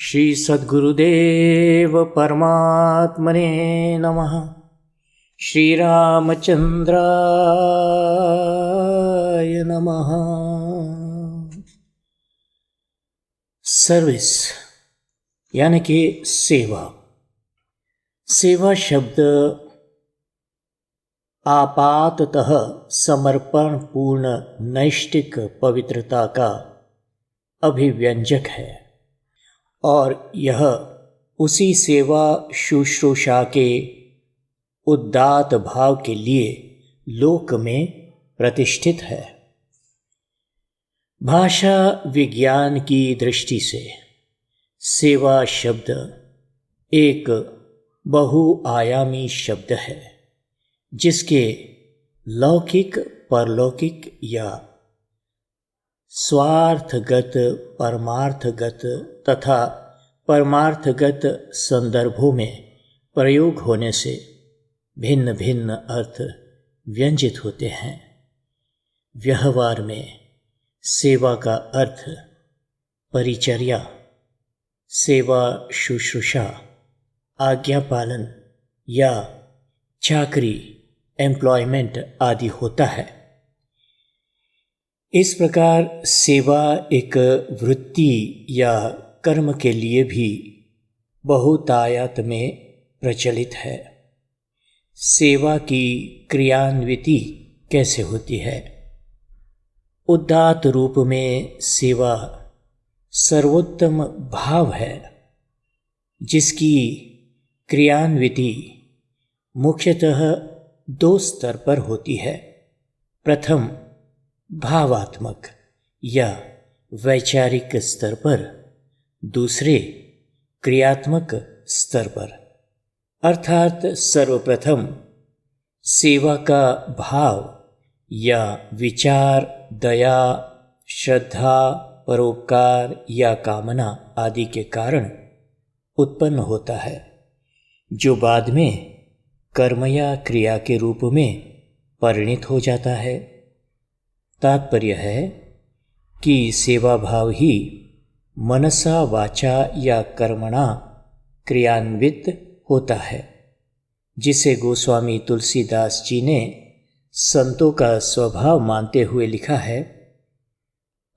श्री सद्गुरुदेव परमात्मने नमः। श्री रामचंद्राय नमः। सर्विस यानी कि सेवा। सेवा शब्द आपाततः समर्पण पूर्ण नैष्ठिक पवित्रता का अभिव्यंजक है और यह उसी सेवा शुश्रूषा के उदात्त भाव के लिए लोक में प्रतिष्ठित है। भाषा विज्ञान की दृष्टि से सेवा शब्द एक बहुआयामी शब्द है जिसके लौकिक, परलौकिक या स्वार्थगत, परमार्थगत तथा परमार्थगत संदर्भों में प्रयोग होने से भिन्न भिन्न अर्थ व्यंजित होते हैं। व्यवहार में सेवा का अर्थ परिचर्या, सेवा शुश्रूषा, आज्ञा पालन या चाकरी, एम्प्लॉयमेंट आदि होता है। इस प्रकार सेवा एक वृत्ति या कर्म के लिए भी बहुतायत में प्रचलित है। सेवा की क्रियान्विति कैसे होती है? उदात्त रूप में सेवा सर्वोत्तम भाव है जिसकी क्रियान्विति मुख्यतः दो स्तर पर होती है। प्रथम भावात्मक या वैचारिक स्तर पर, दूसरे क्रियात्मक स्तर पर। अर्थात सर्वप्रथम सेवा का भाव या विचार दया, श्रद्धा, परोपकार या कामना आदि के कारण उत्पन्न होता है, जो बाद में कर्म या क्रिया के रूप में परिणित हो जाता है। तात्पर्य है कि सेवा भाव ही मनसा वाचा या कर्मणा क्रियान्वित होता है, जिसे गोस्वामी तुलसीदास जी ने संतों का स्वभाव मानते हुए लिखा है।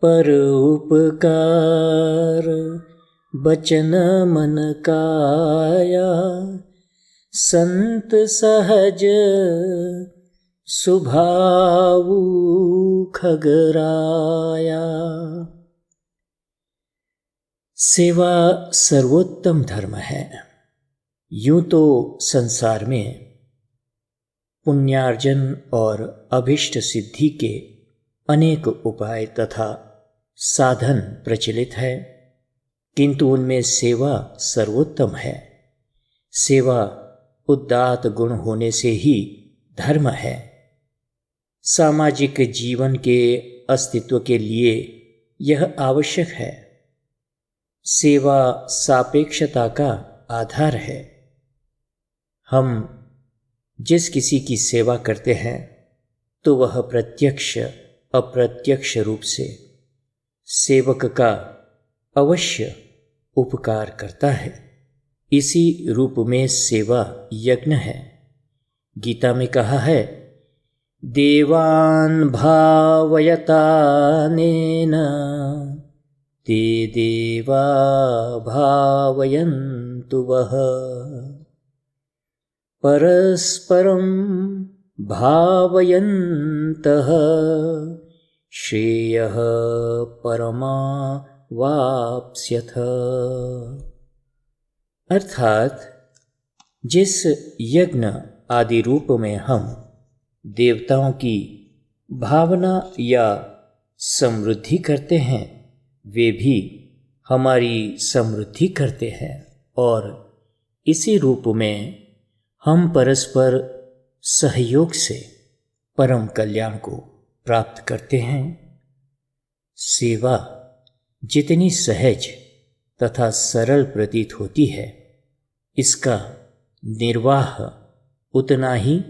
पर उपकार बचन मन काया, संत सहज सुभावु खगराया। सेवा सर्वोत्तम धर्म है। यूं तो संसार में पुण्यार्जन और अभिष्ट सिद्धि के अनेक उपाय तथा साधन प्रचलित है, किंतु उनमें सेवा सर्वोत्तम है। सेवा उदात्त गुण होने से ही धर्म है। सामाजिक जीवन के अस्तित्व के लिए यह आवश्यक है। सेवा सापेक्षता का आधार है। हम जिस किसी की सेवा करते हैं तो वह प्रत्यक्ष अप्रत्यक्ष रूप से सेवक का अवश्य उपकार करता है। इसी रूप में सेवा यज्ञ है। गीता में कहा है, देवान् भावयतानेन ते देवा भावयन्तु वः। परस्परं भावयन्तः श्रेयः परमावाप्स्यथ। अर्थात जिस यज्ञ आदि रूप में हम देवताओं की भावना या समृद्धि करते हैं, वे भी हमारी समृद्धि करते हैं और इसी रूप में हम परस्पर सहयोग से परम कल्याण को प्राप्त करते हैं। सेवा जितनी सहज तथा सरल प्रतीत होती है, इसका निर्वाह उतना ही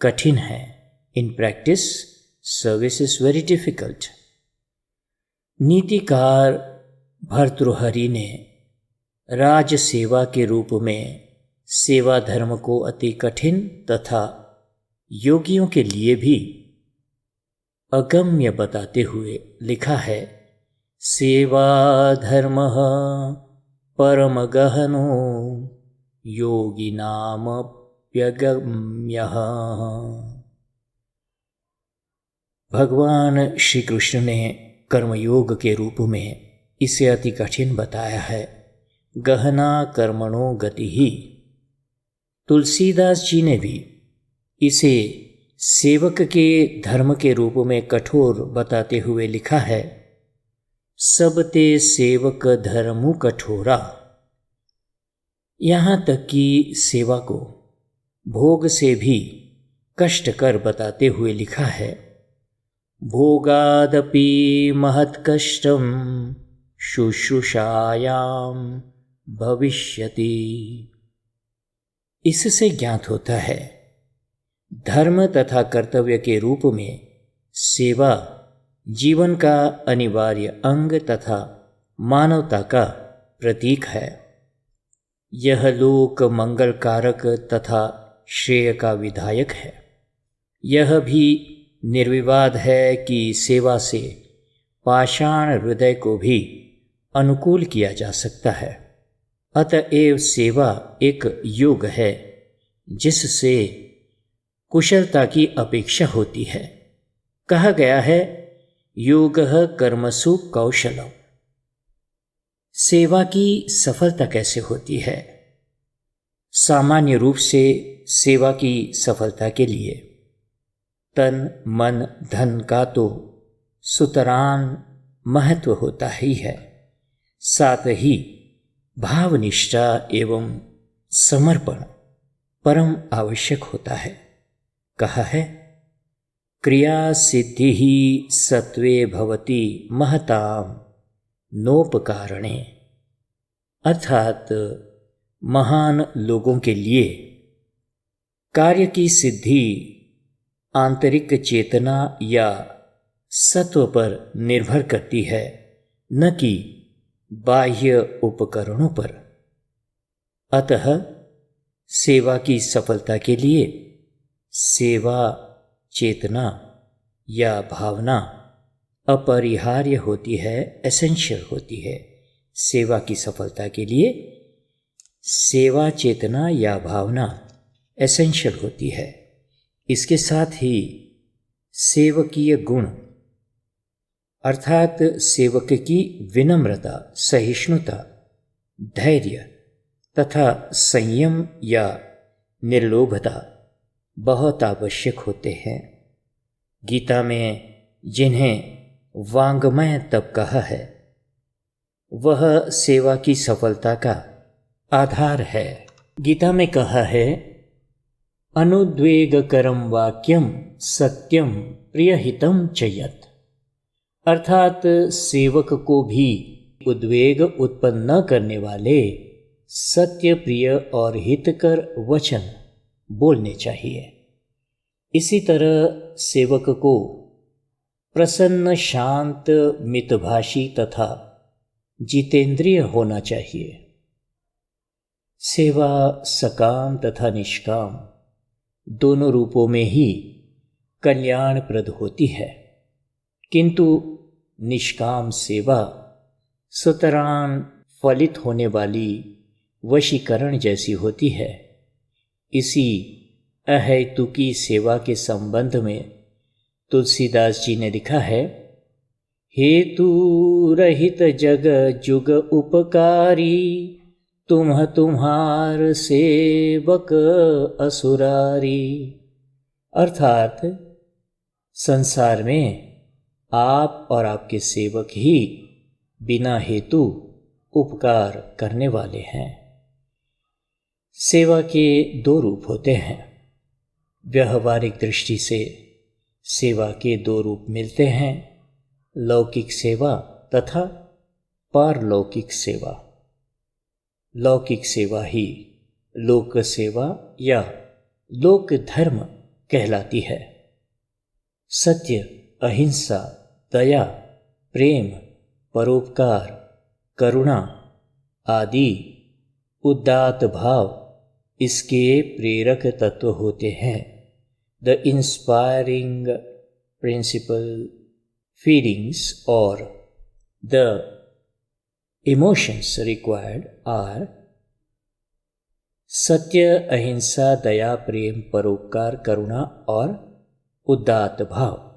कठिन है। In practice service is very difficult. नीतिकार भर्तृहरि ने राज सेवा के रूप में सेवा धर्म को अति कठिन तथा योगियों के लिए भी अगम्य बताते हुए लिखा है, सेवा धर्म परम गहनो योगिनामप्यगम्य। भगवान श्री कृष्ण ने कर्मयोग के रूप में इसे अति कठिन बताया है। गहना कर्मणो गति ही। तुलसीदास जी ने भी इसे सेवक के धर्म के रूप में कठोर बताते हुए लिखा है, सब ते सेवक धर्मु कठोरा। यहाँ तक कि सेवा को भोग से भी कष्टकर बताते हुए लिखा है, भोगादपि महत्कष्टम शुश्रूषायाम भविष्यति। इससे ज्ञात होता है धर्म तथा कर्तव्य के रूप में सेवा जीवन का अनिवार्य अंग तथा मानवता का प्रतीक है। यह लोक मंगल कारक तथा श्रेय का विधायक है। यह भी निर्विवाद है कि सेवा से पाषाण हृदय को भी अनुकूल किया जा सकता है। अतएव सेवा एक योग है जिससे कुशलता की अपेक्षा होती है। कहा गया है, योगः कर्मसु कौशलम। सेवा की सफलता कैसे होती है? सामान्य रूप से सेवा की सफलता के लिए तन मन धन का तो सुतरां महत्व होता ही है, साथ ही भावनिष्ठा एवं समर्पण परम आवश्यक होता है। कहा है, क्रिया सिद्धि ही सत्वे भवति महताम नोपकारणे। अर्थात महान लोगों के लिए कार्य की सिद्धि आंतरिक चेतना या सत्व पर निर्भर करती है, न कि बाह्य उपकरणों पर। अतः सेवा की सफलता के लिए सेवा चेतना या भावना अपरिहार्य होती है, एसेंशियल होती है। सेवा की सफलता के लिए सेवा चेतना या भावना एसेंशियल होती है। इसके साथ ही सेवकीय गुण अर्थात सेवक की विनम्रता, सहिष्णुता, धैर्य तथा संयम या निर्लोभता बहुत आवश्यक होते हैं। गीता में जिन्हें वांग्मय तप कहा है, वह सेवा की सफलता का आधार है। गीता में कहा है, अनुद्वेगकरम वाक्यम सत्यम प्रियहितम च यत्। अर्थात सेवक को भी उद्वेग उत्पन्न न करने वाले सत्य प्रिय और हितकर वचन बोलने चाहिए। इसी तरह सेवक को प्रसन्न, शांत, मितभाषी तथा जितेंद्रिय होना चाहिए। सेवा सकाम तथा निष्काम दोनों रूपों में ही कल्याणप्रद होती है, किंतु निष्काम सेवा सुतरां फलित होने वाली वशीकरण जैसी होती है। इसी अहैतुकी सेवा के संबंध में तुलसीदास जी ने लिखा है, हेतु रहित जग जुग उपकारी, तुम्हार सेवक असुरारी। अर्थात संसार में आप और आपके सेवक ही बिना हेतु उपकार करने वाले हैं। सेवा के दो रूप होते हैं। व्यवहारिक दृष्टि से सेवा के दो रूप मिलते हैं, लौकिक सेवा तथा पारलौकिक सेवा। लौकिक सेवा ही लोक सेवा या लोक धर्म कहलाती है। सत्य, अहिंसा, दया, प्रेम, परोपकार, करुणा आदि उदात्त भाव इसके प्रेरक तत्व होते हैं। द इंस्पायरिंग प्रिंसिपल फीलिंग्स और द इमोशंस रिक्वायर्ड आर सत्य, अहिंसा, दया, प्रेम, परोपकार, करुणा और उदात्त भाव।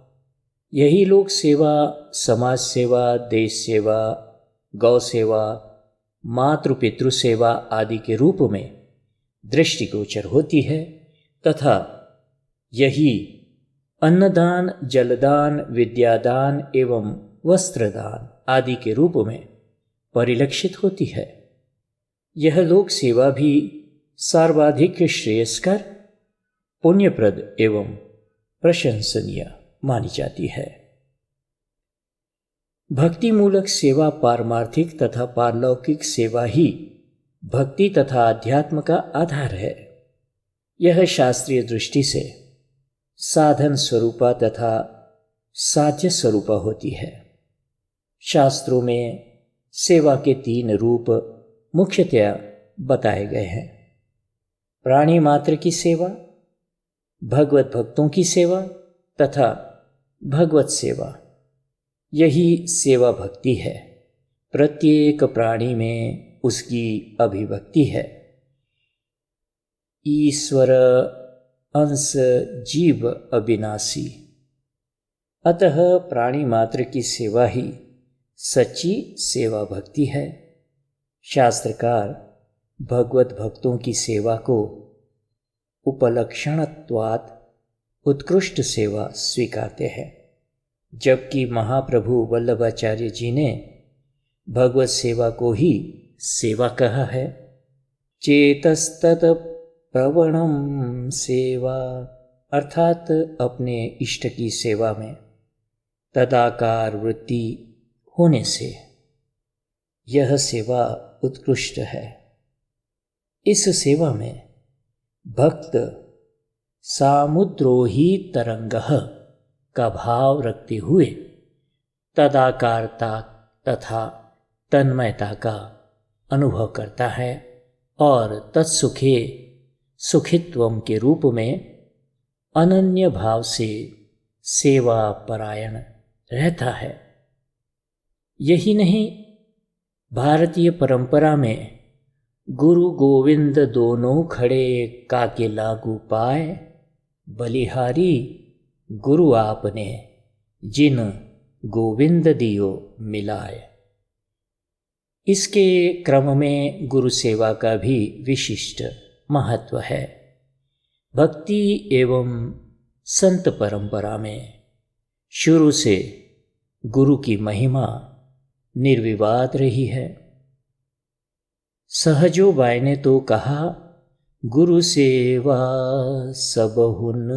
यही लोक सेवा, समाज सेवा, देश सेवा, गौ सेवा, मातृ-पितृ सेवा आदि के रूप में दृष्टिगोचर होती है तथा यही अन्नदान, जलदान, विद्यादान एवं वस्त्रदान आदि के रूप में परिलक्षित होती है। यह लोक सेवा भी सर्वाधिक श्रेयस्कर, पुण्यप्रद एवं प्रशंसनीय मानी जाती है। भक्ति मूलक सेवा पारमार्थिक तथा पारलौकिक सेवा ही भक्ति तथा अध्यात्म का आधार है। यह शास्त्रीय दृष्टि से साधन स्वरूपा तथा साध्य स्वरूपा होती है। शास्त्रों में सेवा के 3 रूप मुख्यतया बताए गए हैं। प्राणी मात्र की सेवा, भगवत भक्तों की सेवा तथा भगवत सेवा। यही सेवा भक्ति है। प्रत्येक प्राणी में उसकी अभिव्यक्ति है। ईश्वर अंश जीव अविनाशी, अतः प्राणी मात्र की सेवा ही सच्ची सेवा भक्ति है। शास्त्रकार भगवत भक्तों की सेवा को उपलक्षणत्वात् उत्कृष्ट सेवा स्वीकारते हैं, जबकि महाप्रभु वल्लभाचार्य जी ने भगवत सेवा को ही सेवा कहा है। चेतस्तत प्रवणम सेवा, अर्थात अपने इष्ट की सेवा में तदाकार वृत्ति होने से यह सेवा उत्कृष्ट है। इस सेवा में भक्त सामुद्रोही तरंगः का भाव रखते हुए तदाकारता तथा तन्मयता का अनुभव करता है और तत्सुखे सुखित्वम के रूप में अनन्य भाव से सेवा परायण रहता है। यही नहीं, भारतीय परंपरा में गुरु गोविंद दोनों खड़े काके लागू पाए, बलिहारी गुरु आपने जिन गोविंद दियो मिलाए। इसके क्रम में गुरु सेवा का भी विशिष्ट महत्व है। भक्ति एवं संत परंपरा में शुरू से गुरु की महिमा निर्विवाद रही है। सहजो बाई ने तो कहा, गुरु सेवा सबहुन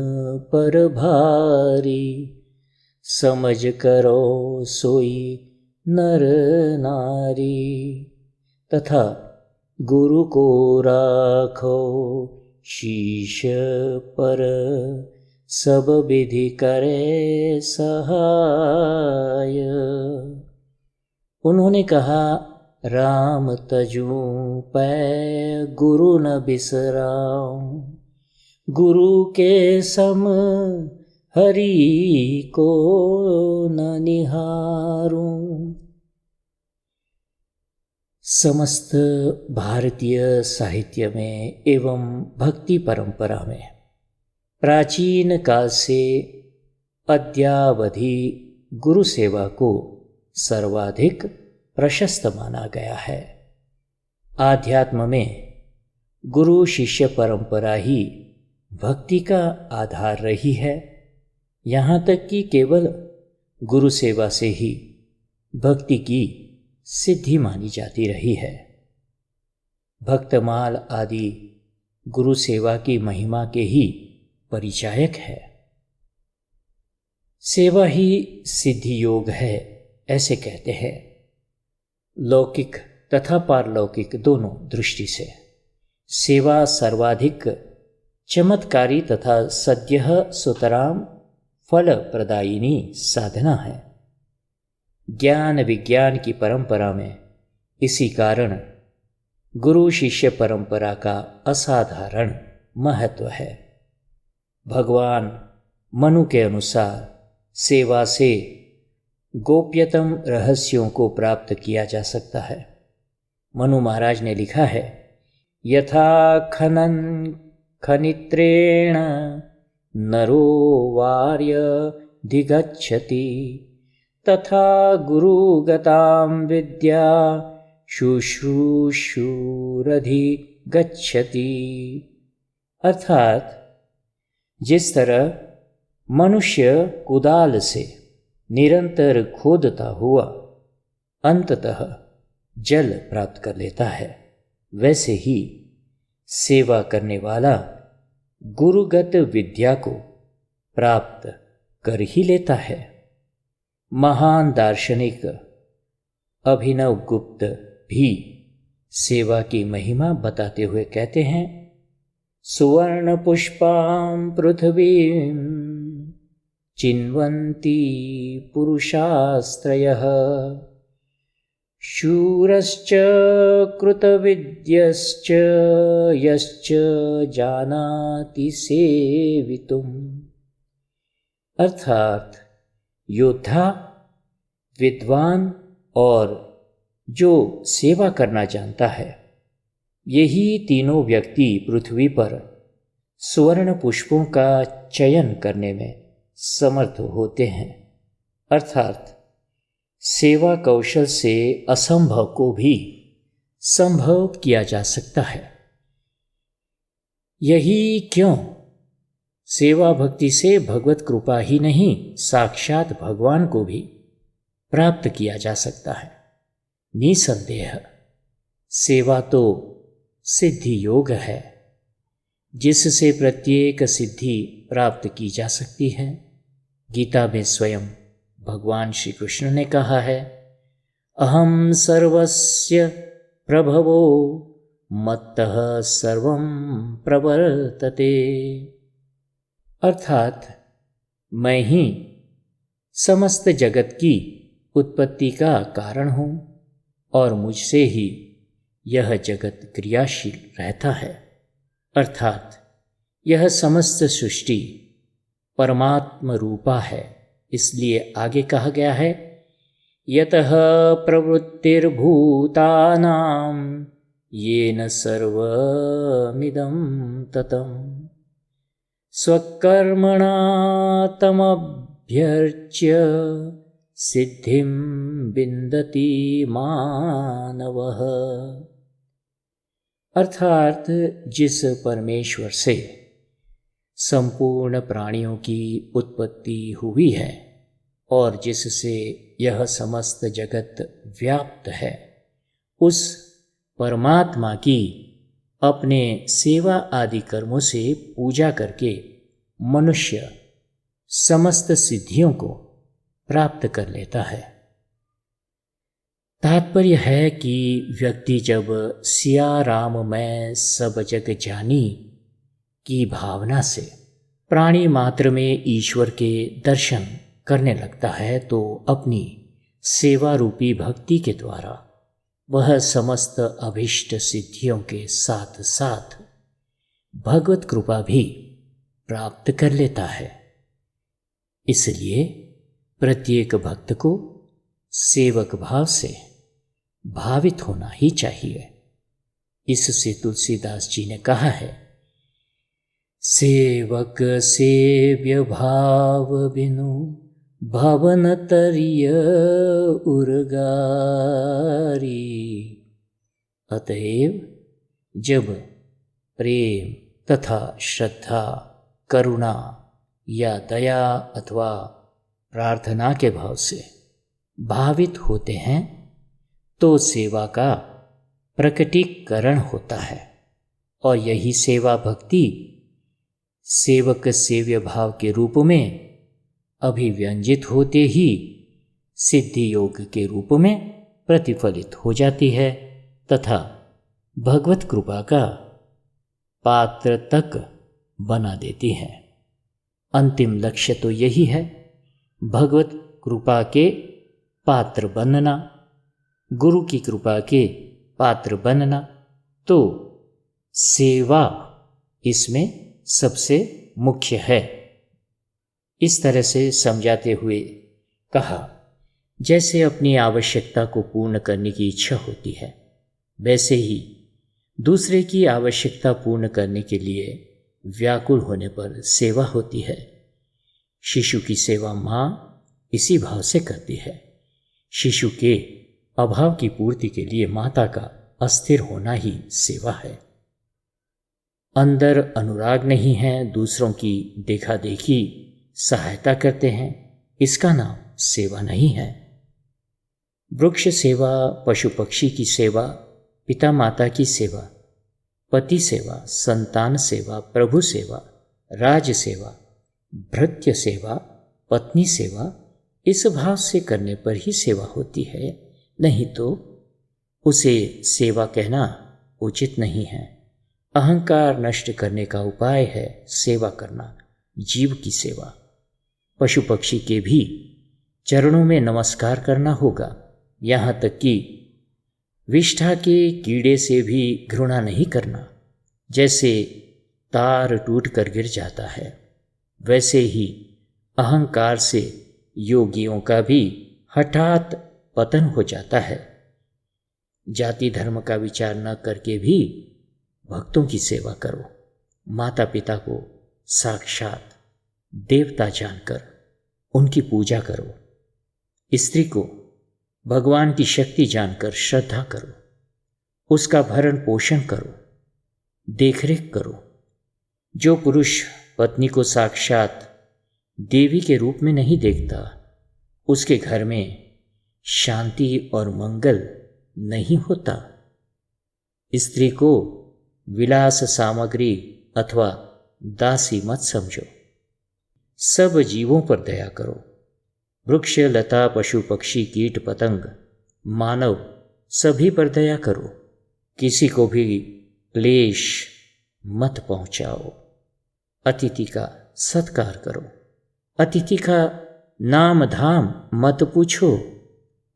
पर भारी, समझ करो सोई नर नारी, तथा गुरु को राखो शीश पर, सब विधि करे सहाय। उन्होंने कहा, राम तजू पै गुरु न बिसराऊं, गुरु के सम हरि को न निहारूं। समस्त भारतीय साहित्य में एवं भक्ति परंपरा में प्राचीन काल से अद्यावधि गुरु सेवा को सर्वाधिक प्रशस्त माना गया है। आध्यात्म में गुरु शिष्य परंपरा ही भक्ति का आधार रही है। यहाँ तक कि केवल गुरु सेवा से ही भक्ति की सिद्धि मानी जाती रही है। भक्तमाल आदि गुरु सेवा की महिमा के ही परिचायक है। सेवा ही सिद्धि योग है, ऐसे कहते हैं। लौकिक तथा पारलौकिक दोनों दृष्टि से सेवा सर्वाधिक चमत्कारी तथा सद्यः सुतराम फल प्रदायिनी साधना है। ज्ञान विज्ञान की परंपरा में इसी कारण गुरु शिष्य परंपरा का असाधारण महत्व है। भगवान मनु के अनुसार सेवा से गोप्यतम रहस्यों को प्राप्त किया जा सकता है। मनु महाराज ने लिखा है, यथा खनन खनित्रेण नरो वार्य धिगच्छति तथा गुरुगतां विद्या शुश्रूषुरधि गच्छति। अर्थात जिस तरह मनुष्य कुदाल से निरंतर खोदता हुआ अंततः जल प्राप्त कर लेता है, वैसे ही सेवा करने वाला गुरुगत विद्या को प्राप्त कर ही लेता है। महान दार्शनिक अभिनव गुप्त भी सेवा की महिमा बताते हुए कहते हैं, सुवर्ण पुष्पां पृथ्वीं चिन्वन्ति पुरुषास्त्रयः शूरश्च कृतविद्यश्च यश्च जानाति सेवितुम्। अर्थात योद्धा, विद्वान और जो सेवा करना जानता है, यही तीनों व्यक्ति पृथ्वी पर स्वर्ण पुष्पों का चयन करने में समर्थ होते हैं। अर्थात सेवा कौशल से असंभव को भी संभव किया जा सकता है। यही क्यों सेवा भक्ति से भगवत कृपा ही नहीं, साक्षात भगवान को भी प्राप्त किया जा सकता है। निसंदेह सेवा तो सिद्धि योग है, जिससे प्रत्येक सिद्धि प्राप्त की जा सकती है। गीता में स्वयं भगवान श्री कृष्ण ने कहा है, अहम सर्वस्य प्रभवो मत्तः सर्वं प्रवर्तते। अर्थात मैं ही समस्त जगत की उत्पत्ति का कारण हूँ और मुझसे ही यह जगत क्रियाशील रहता है। अर्थात यह समस्त सृष्टि परमात्म रूपा है। इसलिए आगे कहा गया है, यतः प्रवृत्तिर्भूतानां येन सर्वमिदं ततं स्वकर्मणा तमभ्यर्च्य सिद्धिं विन्दति मानवः। अर्थात जिस परमेश्वर से संपूर्ण प्राणियों की उत्पत्ति हुई है और जिससे यह समस्त जगत व्याप्त है, उस परमात्मा की अपने सेवा आदि कर्मों से पूजा करके मनुष्य समस्त सिद्धियों को प्राप्त कर लेता है। तात्पर्य है कि व्यक्ति जब सिया राम मैं सब जग जानी की भावना से प्राणी मात्र में ईश्वर के दर्शन करने लगता है, तो अपनी सेवा रूपी भक्ति के द्वारा वह समस्त अभीष्ट सिद्धियों के साथ साथ भगवत कृपा भी प्राप्त कर लेता है। इसलिए प्रत्येक भक्त को सेवक भाव से भावित होना ही चाहिए। इससे तुलसीदास जी ने कहा है, सेवक सेव्य भाव बिनु भवन तरिय उर्गारी। अतएव जब प्रेम तथा श्रद्धा, करुणा या दया अथवा प्रार्थना के भाव से भावित होते हैं, तो सेवा का प्रकटीकरण होता है और यही सेवा भक्ति सेवक सेव्य भाव के रूप में अभिव्यंजित होते ही सिद्धि योग के रूप में प्रतिफलित हो जाती है तथा भगवत कृपा का पात्र तक बना देती है। अंतिम लक्ष्य तो यही है, भगवत कृपा के पात्र बनना, गुरु की कृपा के पात्र बनना तो सेवा इसमें सबसे मुख्य है। इस तरह से समझाते हुए कहा, जैसे अपनी आवश्यकता को पूर्ण करने की इच्छा होती है, वैसे ही दूसरे की आवश्यकता पूर्ण करने के लिए व्याकुल होने पर सेवा होती है। शिशु की सेवा माँ इसी भाव से करती है। शिशु के अभाव की पूर्ति के लिए माता का अस्थिर होना ही सेवा है। अंदर अनुराग नहीं है, दूसरों की देखा देखी सहायता करते हैं, इसका नाम सेवा नहीं है। वृक्ष सेवा, पशु पक्षी की सेवा, पिता माता की सेवा, पति सेवा, संतान सेवा, प्रभु सेवा, राज सेवा, भृत्य सेवा, पत्नी सेवा, इस भाव से करने पर ही सेवा होती है, नहीं तो उसे सेवा कहना उचित नहीं है। अहंकार नष्ट करने का उपाय है सेवा करना, जीव की सेवा। पशु पक्षी के भी चरणों में नमस्कार करना होगा, यहाँ तक कि विष्ठा के कीड़े से भी घृणा नहीं करना। जैसे तार टूट कर गिर जाता है, वैसे ही अहंकार से योगियों का भी हठात पतन हो जाता है। जाति धर्म का विचार न करके भी भक्तों की सेवा करो। माता पिता को साक्षात देवता जानकर उनकी पूजा करो। स्त्री को भगवान की शक्ति जानकर श्रद्धा करो, उसका भरण पोषण करो, देखरेख करो। जो पुरुष पत्नी को साक्षात देवी के रूप में नहीं देखता, उसके घर में शांति और मंगल नहीं होता। स्त्री को विलास सामग्री अथवा दासी मत समझो। सब जीवों पर दया करो। वृक्ष, लता, पशु पक्षी, कीट पतंग, मानव, सभी पर दया करो। किसी को भी क्लेश मत पहुंचाओ। अतिथि का सत्कार करो। अतिथि का नाम धाम मत पूछो।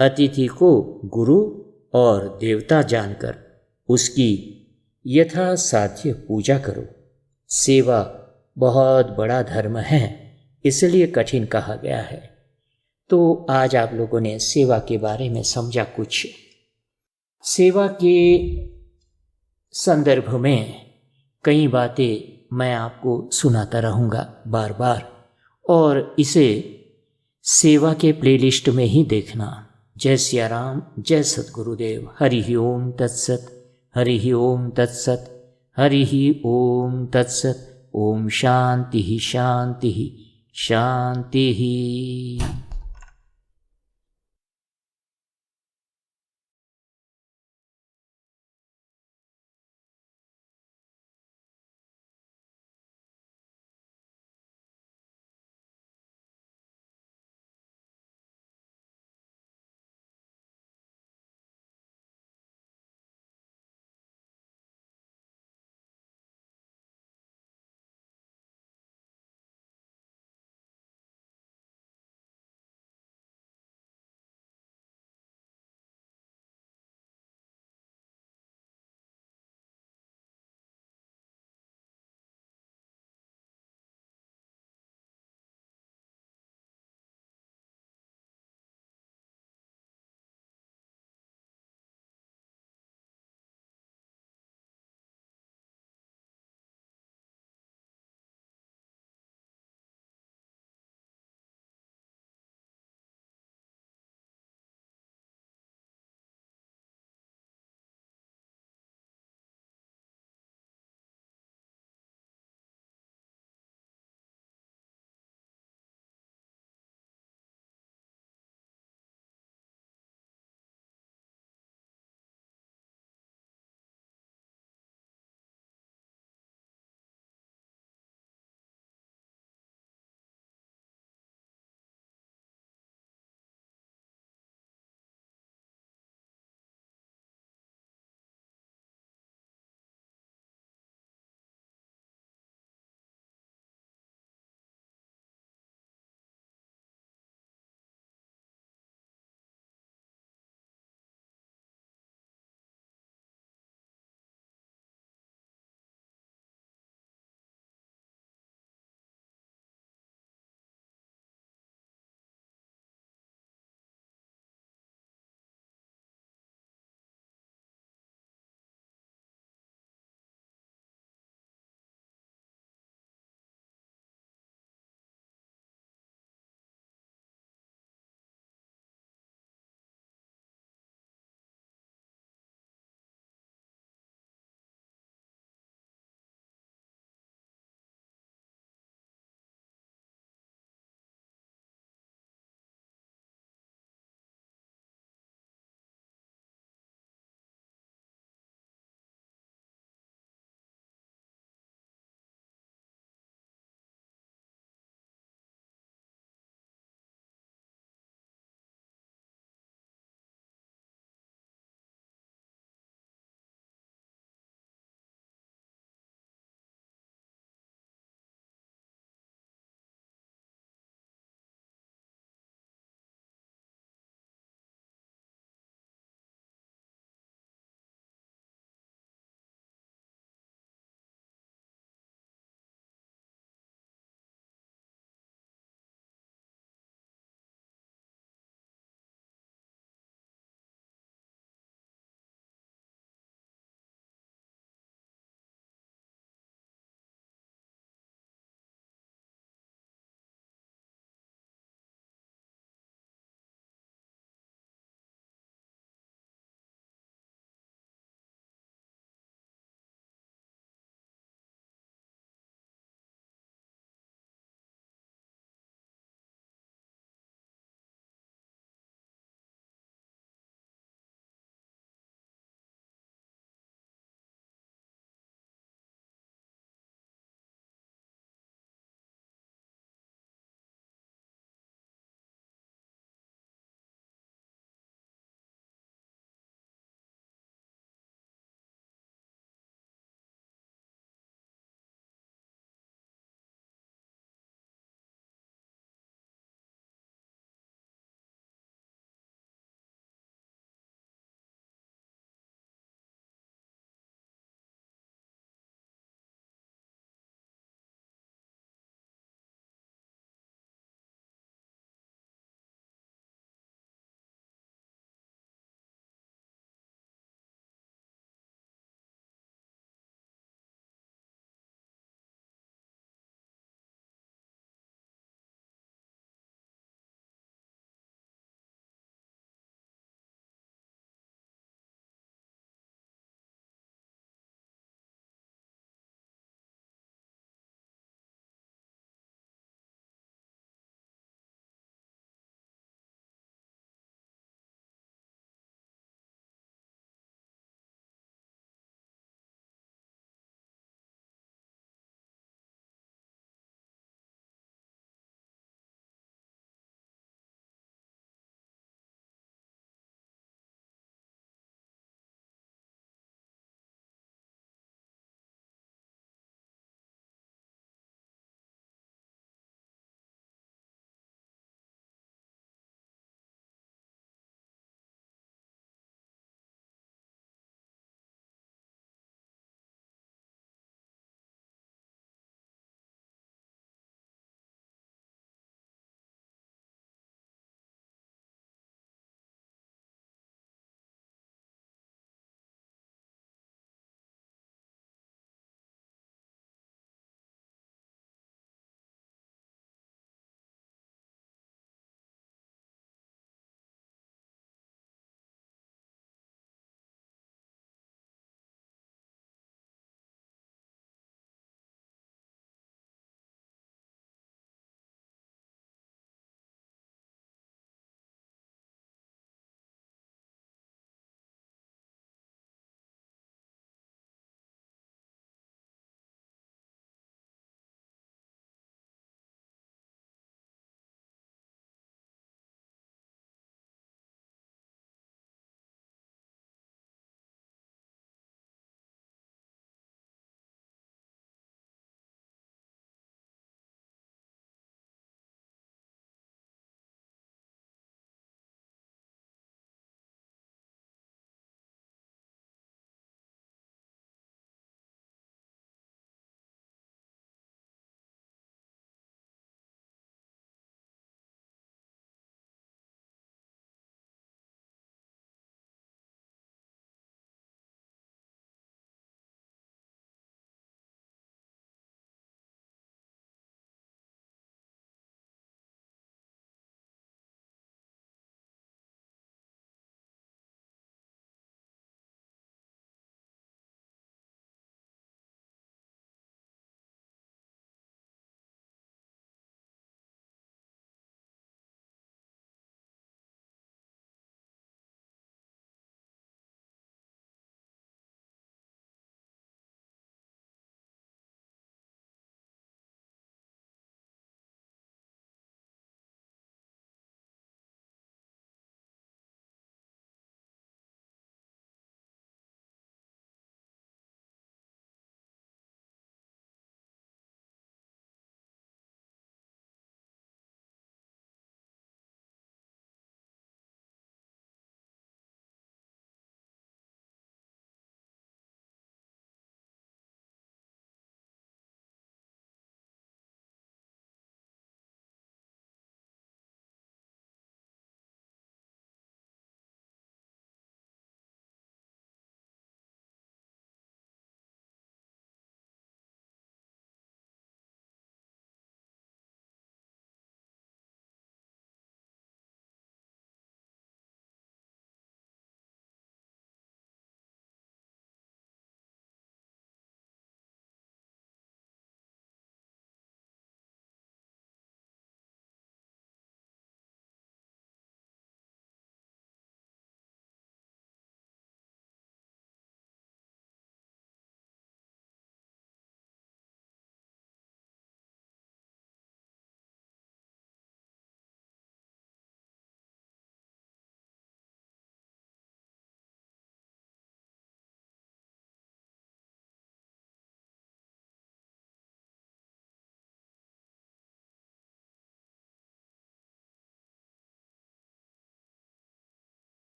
अतिथि को गुरु और देवता जानकर उसकी यथासाध्य पूजा करो। सेवा बहुत बड़ा धर्म है, इसलिए कठिन कहा गया है। तो आज आप लोगों ने सेवा के बारे में समझा कुछ। सेवा के संदर्भ में कई बातें मैं आपको सुनाता रहूँगा बार बार, और इसे सेवा के प्लेलिस्ट में ही देखना। जय सिया राम, जय सद्गुरुदेव। हरि ओम तत्सत, हरि ओम तत्सत, हरि ओम तत्सत। ओम शांति शांति शांति।